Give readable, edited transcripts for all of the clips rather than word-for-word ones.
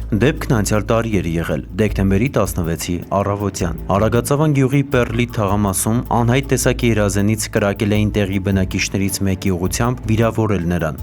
Դեպքն անցյալ տարի էր եղել, դեկտեմբերի 16-ի առավոտյան։ Արագածավան գյուղի Պեռլի թաղամասում անհայտ տեսակի երազենից կրակել էին տեղի բնակիչներից մեկի ուղղությամբ վիրավորել նրան։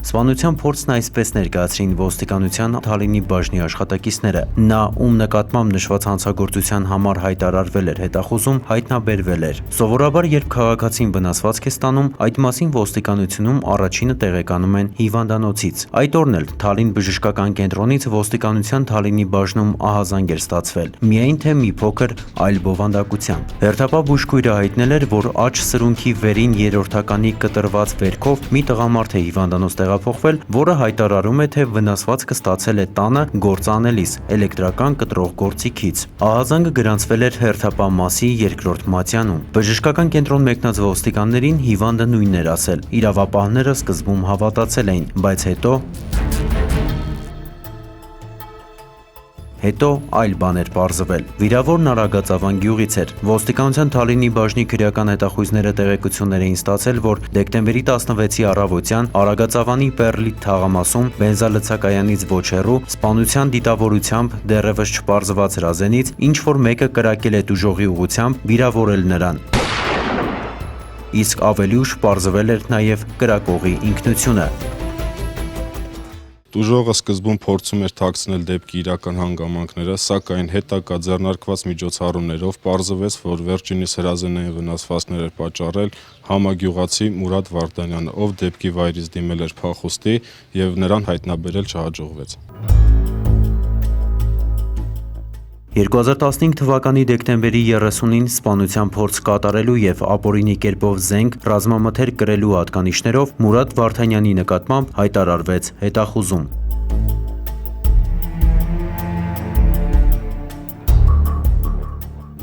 Սպանության փորձն այսպես ներկայացրին ոստիկանության Թալինի բաժնի աշխատակիցները։ Նա, ում նկատմամբ նշված հանցագործության համար հայտարարվել էր հետախուզում, հայտնաբերվել էր։ Սովորաբար, երբ քաղաքացին վնասվածք է ստանում, այդ մասին ոստիկանությունում առաջինը տեղեկանում են հիվանդանոցից։ Այդ օրն էլ Թալին բժշկական կենտրոնից ոստիկանության Թալինի բաժնում ահազանգ էր ստացվել, միայն թե մի փոքր այլ բովանդակությամբ։ Հերթապահ բուժքույրը հայտնել էր, որ աջ սրունքի վերին երրորդականի կտրված վերքով մի տղամարդ է հիվանդանոց տեղափոխվել, որը հայտարարում է, թե վնասվածքը ստացել է տանը գործ անելիս էլեկտրական կտրող գործիքից։ Ահազանգը գրանցվել էր հերթապահ մասի երկրորդ մատյանում։ Բժշկական կենտրոն մեկնած ոստիկաններին հիվանդը նույնն էր ասել։ Իրավապահները սկզբում հավատացել էին, բայց հետո այլ բան էր պարզվել։ Վիրավորն Արագածավան գյուղից էր։ Ոստիկանության Թալինի բաժնի քրեական հետախույզները տեղեկություններ էին ստացել, որ դեկտեմբերի 16-ի առավոտյան Արագածավանի Պեռլի թաղամասում բենզալցակայանից ոչ հեռու սպանության դիտավորությամբ դեռևս չպարզված հրազենից ինչ-որ մեկը կրակել է տուժողի ուղղությամբ վիրավորել նրան։ Իսկ ավելի ուշ պարզվել էր նաև կրակողի ինքնությունը։ Տուժողը սկզբում փորձում էր թաքցնել դեպքի իրական հանգամանքները, սակայն հետագա ձեռնարկված միջոցառումներով պարզվեց, որ վերջինիս հրազենային վնասվածքներ էր պատճառել համագյուղացի Մուրադ Վարդանյանը, ով դեպքի վայրից դիմել էր փախուստի և նրան հայտնաբերել չհաջողվեց։ 2015 թվականի դեկտեմբերի 30-ին սպանության փորձ կատարելու և ապօրինի կերպով զենք ռազմամթերք կրելու հատկանիշներով Մուրադ Վարդանյանի նկատմամբ հայտարարվեց հետախուզում։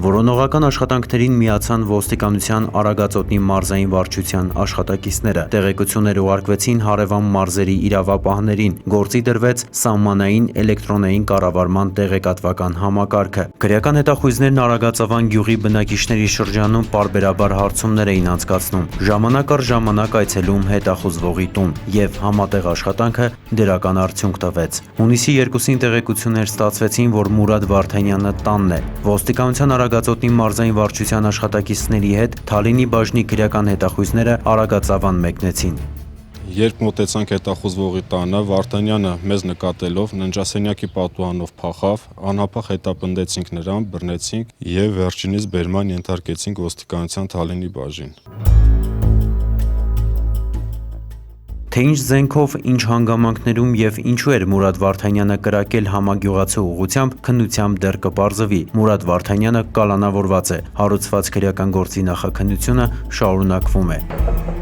Որոնողական աշխատանքներին միացան ոստիկանության Արագածոտնի մարզային վարչության աշխատակիցները։ Տեղեկություններ ուղարկվեցին հարևան մարզերի իրավապահներին, գործի դրվեց սահմանային էլեկտրոնային կառավարման տեղեկատվական համակարգը։ Քրեական հետախույզներն Արագածավան գյուղի բնակիչների շրջանում պարբերաբար հարցումներ էին անցկացնում, ժամանակ առ ժամանակ այցելում հետախուզվողի տուն, և համատեղ աշխատանքը դրական արդյունք տվեց։ Հունիսի 2-ին տեղեկություններ ստացվեցին, որ Մուրադ Վարդանյանը տանն է։ Ոստիկանության Արագածոտնի մարզային վարչության աշխատակիցների հետ Թալինի բաժնի քրեական հետախույզները Արագածավան մեկնեցին։ Երբ մոտեցանք հետախուզվողի տանը, Վարդանյանը մեզ նկատելով ննջասենյակի պատուհանով փախավ, անհապաղ հետապնդեցինք նրան, բռնեցինք և վերջինիս բերման ենթարկեցինք ոստիկանության Թալինի բաժին։ Թե ինչ զենքով, ինչ հանգամանքներում և ինչու էր Մուրադ Վարդանյանը կրակել համագյուղացու ուղղությամբ, քննությամբ դեռ կպարզվի։ Մուրադ Վարդանյանը կալանավորված է։ Հարուցված քրեական գործի նախաքննությունը շարունակվում է։